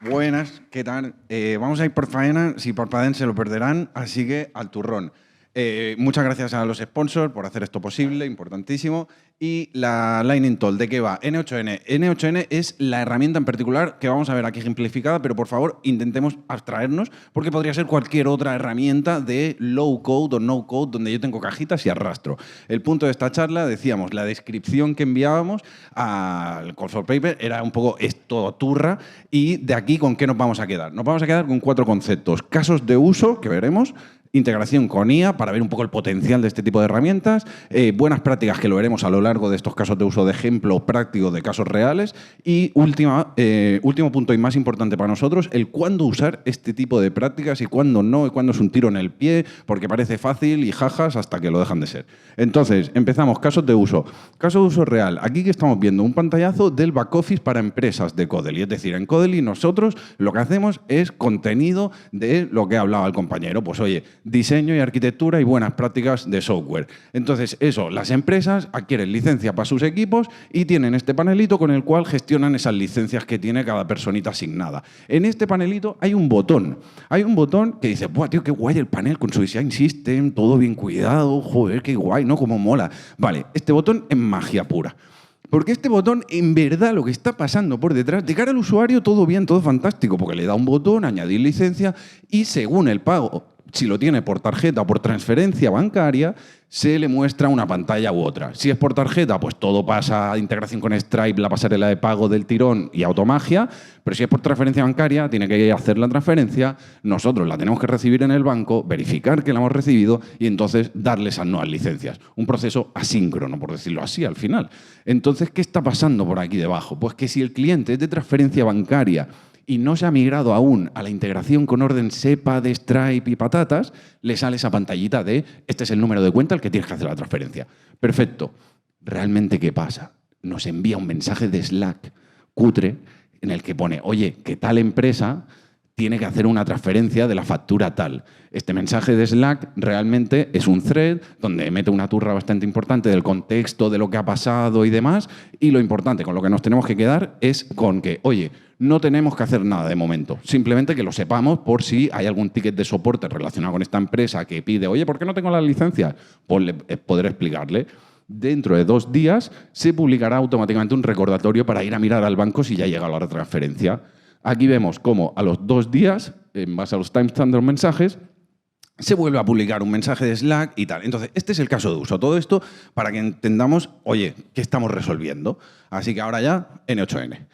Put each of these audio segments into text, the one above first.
Buenas, ¿qué tal? Vamos a ir por faena, si parpadean se lo perderán, así que al turrón. Muchas gracias a los sponsors por hacer esto posible, importantísimo. Y la Lightning Toll, ¿de qué va? N8N. N8N es la herramienta en particular que vamos a ver aquí ejemplificada, pero por favor intentemos abstraernos, porque podría ser cualquier otra herramienta de low code o no code, donde yo tengo cajitas y arrastro. El punto de esta charla, decíamos, la descripción que enviábamos al Call for Paper era un poco esto turra, y de aquí, ¿con qué nos vamos a quedar? Nos vamos a quedar con 4 conceptos. Casos de uso, que veremos. Integración con IA para ver un poco el potencial de este tipo de herramientas, buenas prácticas que lo veremos a lo largo de estos casos de uso de ejemplo práctico de casos reales y último punto y más importante para nosotros, el cuándo usar este tipo de prácticas y cuándo no, y cuándo es un tiro en el pie porque parece fácil y jajas hasta que lo dejan de ser. Entonces, empezamos, casos de uso. Caso de uso real. Aquí que estamos viendo un pantallazo del back office para empresas de Codely. Es decir, en Codely nosotros lo que hacemos es contenido de lo que hablaba el compañero. Pues oye, diseño y arquitectura y buenas prácticas de software. Entonces, eso, las empresas adquieren licencia para sus equipos y tienen este panelito con el cual gestionan esas licencias que tiene cada personita asignada. En este panelito hay un botón. Hay un botón que dice, ¡buah, tío, qué guay el panel con su design system, todo bien cuidado, joder, qué guay, ¿no? Cómo mola. Vale, este botón es magia pura. Porque este botón, en verdad, lo que está pasando por detrás, de cara al usuario, todo bien, todo fantástico, porque le da un botón, añadir licencia, y según el pago, si lo tiene por tarjeta o por transferencia bancaria, se le muestra una pantalla u otra. Si es por tarjeta, pues todo pasa a integración con Stripe, la pasarela de pago del tirón y automagia, pero si es por transferencia bancaria, tiene que hacer la transferencia, nosotros la tenemos que recibir en el banco, verificar que la hemos recibido y entonces darle esas nuevas licencias. Un proceso asíncrono, por decirlo así, al final. Entonces, ¿qué está pasando por aquí debajo? Pues que si el cliente es de transferencia bancaria y no se ha migrado aún a la integración con orden SEPA de Stripe y patatas, le sale esa pantallita de este es el número de cuenta al que tienes que hacer la transferencia. Perfecto. ¿Realmente qué pasa? Nos envía un mensaje de Slack cutre en el que pone, oye, que tal empresa tiene que hacer una transferencia de la factura tal. Este mensaje de Slack realmente es un thread donde mete una turra bastante importante del contexto, de lo que ha pasado y demás, y lo importante, con lo que nos tenemos que quedar, es con que, oye, no tenemos que hacer nada de momento, simplemente que lo sepamos por si hay algún ticket de soporte relacionado con esta empresa que pide, oye, ¿por qué no tengo las licencias? Pues poder explicarle. Dentro de 2 días se publicará automáticamente un recordatorio para ir a mirar al banco si ya ha llegado la transferencia. Aquí vemos cómo a los 2 días, en base a los timestamps de los mensajes, se vuelve a publicar un mensaje de Slack y tal. Entonces, este es el caso de uso. Todo esto para que entendamos, oye, ¿qué estamos resolviendo? Así que ahora ya, N8N.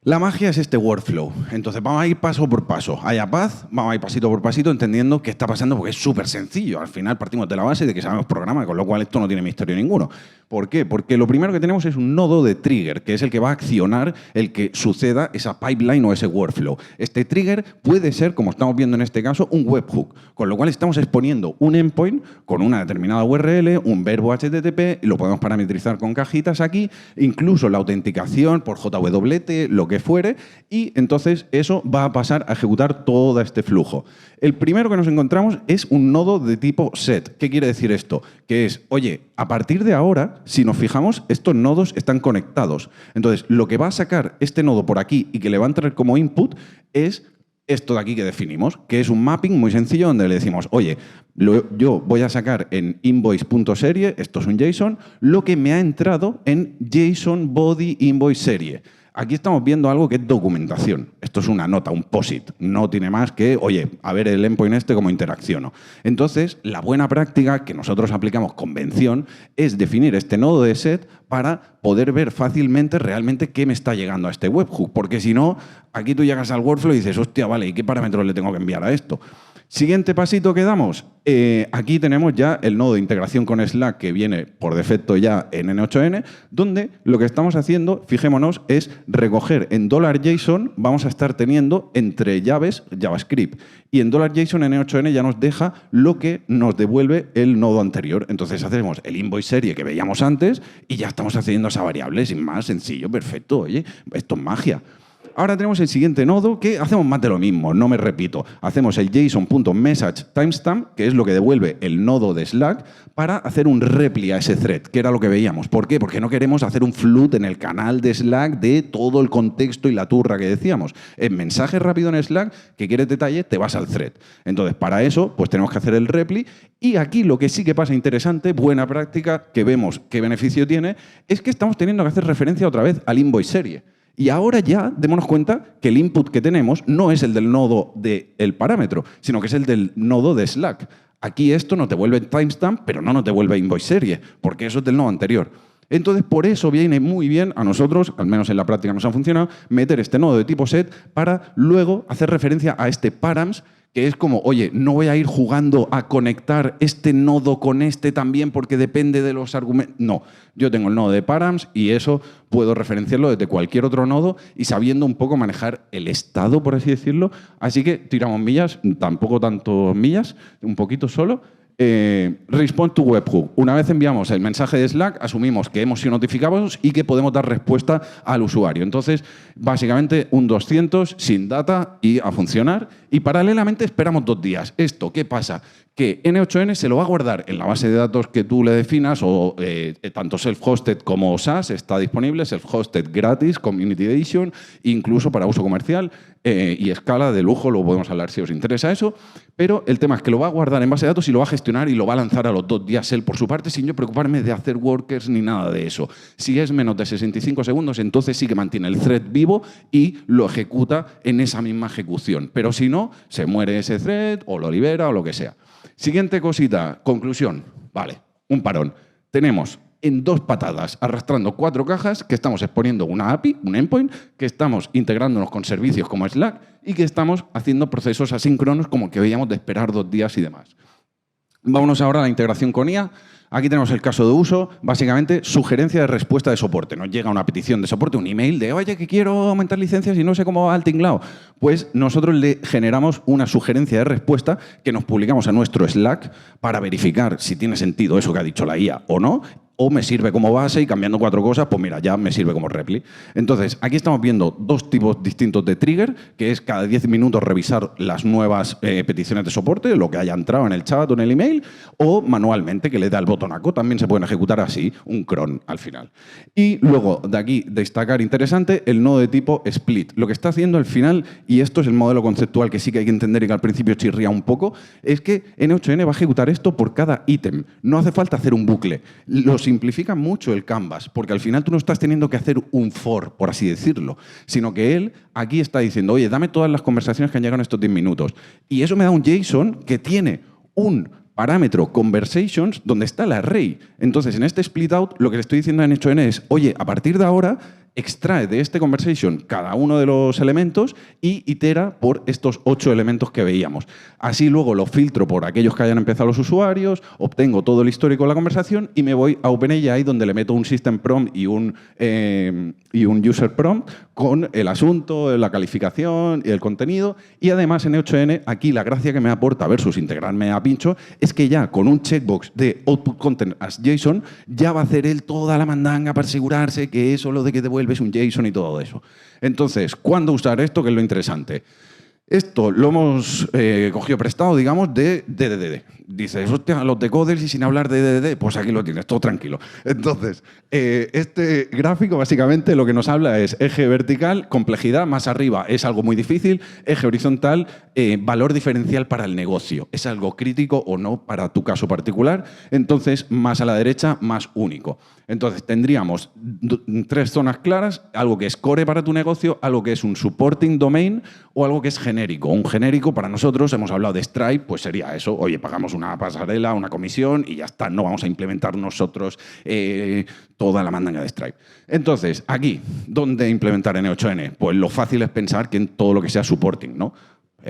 La magia es este workflow. Entonces, vamos a ir paso por paso. Haya paz, vamos a ir pasito por pasito entendiendo qué está pasando porque es súper sencillo. Al final partimos de la base de que sabemos programa, con lo cual esto no tiene misterio ninguno. ¿Por qué? Porque lo primero que tenemos es un nodo de trigger, que es el que va a accionar el que suceda esa pipeline o ese workflow. Este trigger puede ser, como estamos viendo en este caso, un webhook, con lo cual estamos exponiendo un endpoint con una determinada URL, un verbo HTTP, y lo podemos parametrizar con cajitas aquí, incluso la autenticación por JWT, lo que fuere, y entonces eso va a pasar a ejecutar todo este flujo. El primero que nos encontramos es un nodo de tipo set. ¿Qué quiere decir esto? Que es, oye, a partir de ahora, si nos fijamos, estos nodos están conectados. Entonces, lo que va a sacar este nodo por aquí y que le va a entrar como input es esto de aquí que definimos, que es un mapping muy sencillo donde le decimos, oye, yo voy a sacar en invoice.serie, esto es un JSON, lo que me ha entrado en JSON body invoice serie. Aquí estamos viendo algo que es documentación. Esto es una nota, un POSIT. No tiene más que, oye, a ver el endpoint este cómo interacciono. Entonces, la buena práctica que nosotros aplicamos convención es definir este nodo de set para poder ver fácilmente realmente qué me está llegando a este webhook. Porque si no, aquí tú llegas al workflow y dices, hostia, vale, ¿y qué parámetros le tengo que enviar a esto? Siguiente pasito que damos. Aquí tenemos ya el nodo de integración con Slack que viene por defecto ya en N8N, donde lo que estamos haciendo, fijémonos, es recoger en $JSON, vamos a estar teniendo entre llaves JavaScript. Y en $JSON N8N ya nos deja lo que nos devuelve el nodo anterior. Entonces hacemos el invoice serie que veíamos antes y ya estamos accediendo a esa variable, sin más, sencillo, perfecto. Oye, esto es magia. ahora tenemos el siguiente nodo que hacemos más de lo mismo, no me repito. Hacemos el JSON.message_timestamp, que es lo que devuelve el nodo de Slack, para hacer un repli a ese thread, que era lo que veíamos. ¿Por qué? Porque no queremos hacer un flood en el canal de Slack de todo el contexto y la turra que decíamos. En mensaje rápido en Slack, que quieres detalle, te vas al thread. Entonces, para eso, pues tenemos que hacer el repli. Y aquí lo que sí que pasa interesante, buena práctica, que vemos qué beneficio tiene, es que estamos teniendo que hacer referencia otra vez al invoice serie. Y ahora ya démonos cuenta que el input que tenemos no es el del nodo del parámetro, sino que es el del nodo de Slack. Aquí esto no te vuelve timestamp, pero no te vuelve invoice serie, porque eso es del nodo anterior. Entonces, por eso viene muy bien a nosotros, al menos en la práctica nos ha funcionado, meter este nodo de tipo set para luego hacer referencia a este params, que es como, oye, no voy a ir jugando a conectar este nodo con este también porque depende de los argumentos. No, yo tengo el nodo de params y eso puedo referenciarlo desde cualquier otro nodo y sabiendo un poco manejar el estado, por así decirlo. Así que tiramos millas, tampoco tanto millas, un poquito solo. Respond to webhook. Una vez enviamos el mensaje de Slack, asumimos que hemos sido notificados y que podemos dar respuesta al usuario. Entonces, básicamente, un 200 sin data y a funcionar. Y paralelamente esperamos 2 días. ¿Esto qué pasa? Que N8N se lo va a guardar en la base de datos que tú le definas, o tanto self-hosted como SaaS está disponible, self-hosted gratis, Community Edition, incluso para uso comercial y escala de lujo, lo podemos hablar si os interesa eso, pero el tema es que lo va a guardar en base de datos y lo va a gestionar y lo va a lanzar a los 2 días él por su parte sin yo preocuparme de hacer workers ni nada de eso. Si es menos de 65 segundos, entonces sí que mantiene el thread vivo y lo ejecuta en esa misma ejecución, pero si no, se muere ese thread o lo libera o lo que sea. Siguiente cosita, conclusión. Vale, un parón. Tenemos en 2 patadas arrastrando 4 cajas que estamos exponiendo una API, un endpoint, que estamos integrándonos con servicios como Slack y que estamos haciendo procesos asíncronos como el que veíamos de esperar 2 días y demás. Vámonos ahora a la integración con IA. Aquí tenemos el caso de uso, básicamente sugerencia de respuesta de soporte. Nos llega una petición de soporte, un email de oye, que quiero aumentar licencias y no sé cómo va el tinglao. Pues nosotros le generamos una sugerencia de respuesta que nos publicamos a nuestro Slack para verificar si tiene sentido eso que ha dicho la IA o no, o me sirve como base y cambiando 4 cosas, pues mira, ya me sirve como repli. Entonces, aquí estamos viendo 2 tipos distintos de trigger, que es cada 10 minutos revisar las nuevas peticiones de soporte, lo que haya entrado en el chat o en el email, o manualmente, que le da el botonaco, también se pueden ejecutar así, un cron al final. Y luego, de aquí, destacar interesante, el nodo de tipo split. Lo que está haciendo al final, y esto es el modelo conceptual que sí que hay que entender y que al principio chirría un poco, es que N8N va a ejecutar esto por cada ítem. No hace falta hacer un bucle. Lo simplifica mucho el canvas, porque al final tú no estás teniendo que hacer un for, por así decirlo, sino que él aquí está diciendo, oye, dame todas las conversaciones que han llegado en estos 10 minutos. Y eso me da un JSON que tiene un parámetro conversations donde está el array. Entonces, en este split out, lo que le estoy diciendo a N8N es, oye, a partir de ahora, extrae de este conversation cada uno de los elementos y itera por estos 8 elementos que veíamos. Así luego lo filtro por aquellos que hayan empezado los usuarios, obtengo todo el histórico de la conversación y me voy a OpenAI donde le meto un system prompt y un user prompt con el asunto, la calificación y el contenido. Y además en N8N, aquí la gracia que me aporta versus integrarme a Pincho es que ya con un checkbox de output content as JSON ya va a hacer él toda la mandanga para asegurarse que eso lo de que devuelve es un JSON y todo eso. Entonces, ¿cuándo usar esto? Que es lo interesante. Esto lo hemos cogido prestado, digamos, de DDD. Dices, hostia, los decoders y sin hablar de DDD, pues aquí lo tienes, todo tranquilo. Entonces, este gráfico básicamente lo que nos habla es eje vertical, complejidad, más arriba es algo muy difícil, eje horizontal, valor diferencial para el negocio. ¿Es algo crítico o no para tu caso particular? Entonces, más a la derecha, más único. Entonces, tendríamos 3 zonas claras, algo que es core para tu negocio, algo que es un supporting domain o algo que es genérico. Un genérico, para nosotros, hemos hablado de Stripe, pues sería eso. Oye, pagamos una pasarela, una comisión y ya está. No vamos a implementar nosotros toda la mandanga de Stripe. Entonces, aquí, ¿dónde implementar N8N? Pues lo fácil es pensar que en todo lo que sea supporting, ¿no?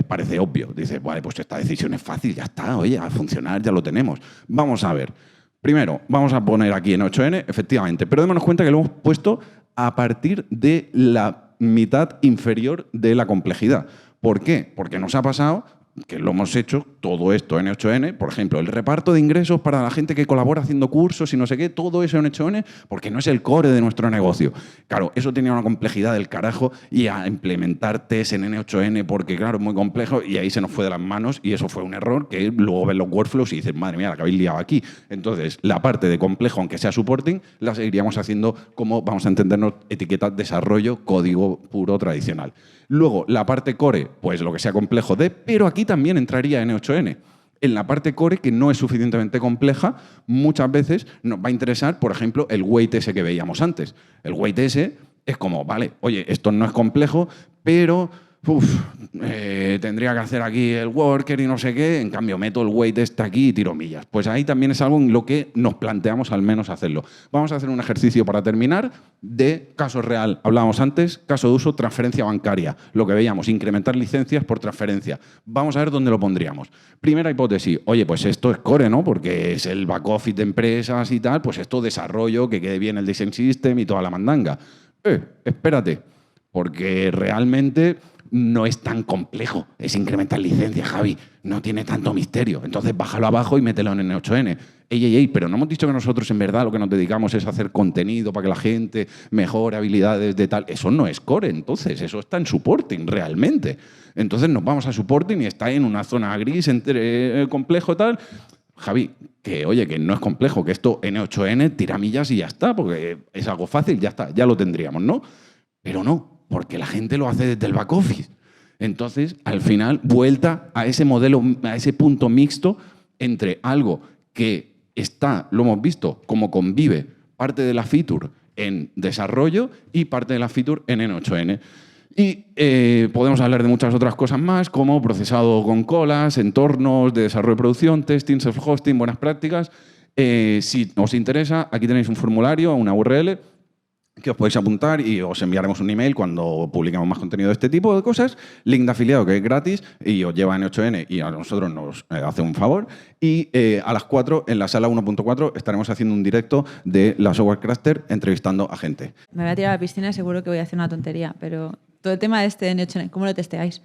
Parece obvio. Dices, vale, pues esta decisión es fácil, ya está. Oye, a funcionar ya lo tenemos. Vamos a ver. Primero, vamos a poner aquí en 8N, efectivamente, pero démonos cuenta que lo hemos puesto a partir de la mitad inferior de la complejidad. ¿Por qué? Porque nos ha pasado que lo hemos hecho todo esto en N8N, por ejemplo, el reparto de ingresos para la gente que colabora haciendo cursos y no sé qué, todo eso en N8N, porque no es el core de nuestro negocio. Claro, eso tenía una complejidad del carajo y a implementar test en N8N, porque claro, es muy complejo y ahí se nos fue de las manos y eso fue un error que luego ves los workflows y dices, madre mía, la que habéis liado aquí. Entonces, la parte de complejo, aunque sea supporting, la seguiríamos haciendo como, vamos a entendernos, etiquetas desarrollo, código puro tradicional. Luego, la parte core, pues lo que sea complejo de, pero aquí también entraría N8N. En la parte core, que no es suficientemente compleja, muchas veces nos va a interesar, por ejemplo, el weight ese que veíamos antes. El weight ese es como, vale, oye, esto no es complejo, pero tendría que hacer aquí el worker y no sé qué, en cambio meto el weight este aquí y tiro millas. Pues ahí también es algo en lo que nos planteamos al menos hacerlo. Vamos a hacer un ejercicio para terminar de caso real. Hablábamos antes, caso de uso, transferencia bancaria. Lo que veíamos, incrementar licencias por transferencia. Vamos a ver dónde lo pondríamos. Primera hipótesis, oye, pues esto es core, ¿no? Porque es el back office de empresas y tal, pues esto desarrollo, que quede bien el design system y toda la mandanga. Espérate, porque realmente no es tan complejo. Es incrementar licencias, Javi. No tiene tanto misterio. Entonces, bájalo abajo y mételo en N8N. Ey, pero no hemos dicho que nosotros en verdad lo que nos dedicamos es hacer contenido para que la gente mejore habilidades de tal. Eso no es core, entonces. Eso está en supporting, realmente. Entonces, nos vamos a supporting y está en una zona gris entre complejo y tal. Javi, que oye, que no es complejo, que esto N8N, tiramillas y ya está, porque es algo fácil, ya está, ya lo tendríamos, ¿no? Pero no, porque la gente lo hace desde el back office. Entonces, al final, vuelta a ese modelo, a ese punto mixto entre algo que está, lo hemos visto, como convive parte de la feature en desarrollo y parte de la feature en N8N. Y podemos hablar de muchas otras cosas más, como procesado con colas, entornos de desarrollo y producción, testing, self-hosting, buenas prácticas. Si os interesa, aquí tenéis un formulario, una URL, que os podéis apuntar y os enviaremos un email cuando publiquemos más contenido de este tipo de cosas. Link de afiliado que es gratis y os lleva en N8N y a nosotros nos hace un favor. Y a las 4 en la sala 1.4 estaremos haciendo un directo de la Software Crafter entrevistando a gente. Me voy a tirar a la piscina y seguro que voy a hacer una tontería, pero todo el tema de este N8N, ¿cómo lo testeáis?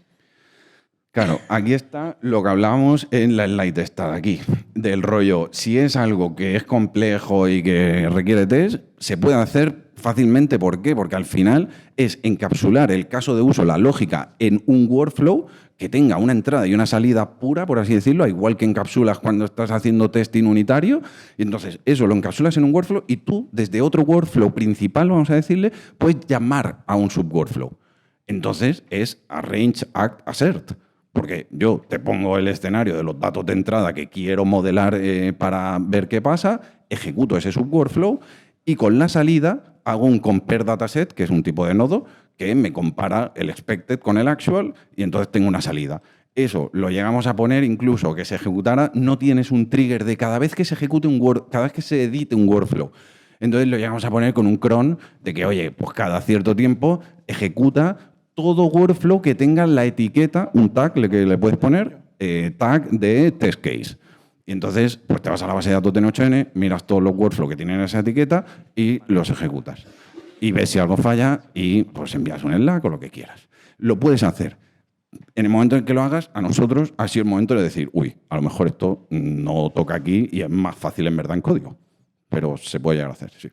Claro, aquí está lo que hablábamos en la slide esta de aquí, del rollo, si es algo que es complejo y que requiere test, se puede hacer fácilmente. ¿Por qué? Porque al final es encapsular el caso de uso, la lógica, en un workflow que tenga una entrada y una salida pura, por así decirlo, igual que encapsulas cuando estás haciendo testing unitario. Y entonces eso lo encapsulas en un workflow y tú, desde otro workflow principal, vamos a decirle, puedes llamar a un subworkflow. Entonces es arrange, act, assert. Porque yo te pongo el escenario de los datos de entrada que quiero modelar para ver qué pasa, ejecuto ese subworkflow y con la salida hago un compare dataset, que es un tipo de nodo, que me compara el expected con el actual y entonces tengo una salida. Eso lo llegamos a poner incluso que se ejecutara, no tienes un trigger de cada vez que se ejecute cada vez que se edite un workflow. Entonces lo llegamos a poner con un cron de que, oye, pues cada cierto tiempo ejecuta todo workflow que tenga la etiqueta, un tag que le puedes poner, tag de test case. Y entonces, pues te vas a la base de datos de N8N, miras todos los workflows que tienen esa etiqueta y los ejecutas. Y ves si algo falla y pues envías un Slack o lo que quieras. Lo puedes hacer. En el momento en que lo hagas, a nosotros ha sido el momento de decir, uy, a lo mejor esto no toca aquí y es más fácil en verdad en código. Pero se puede llegar a hacer, sí.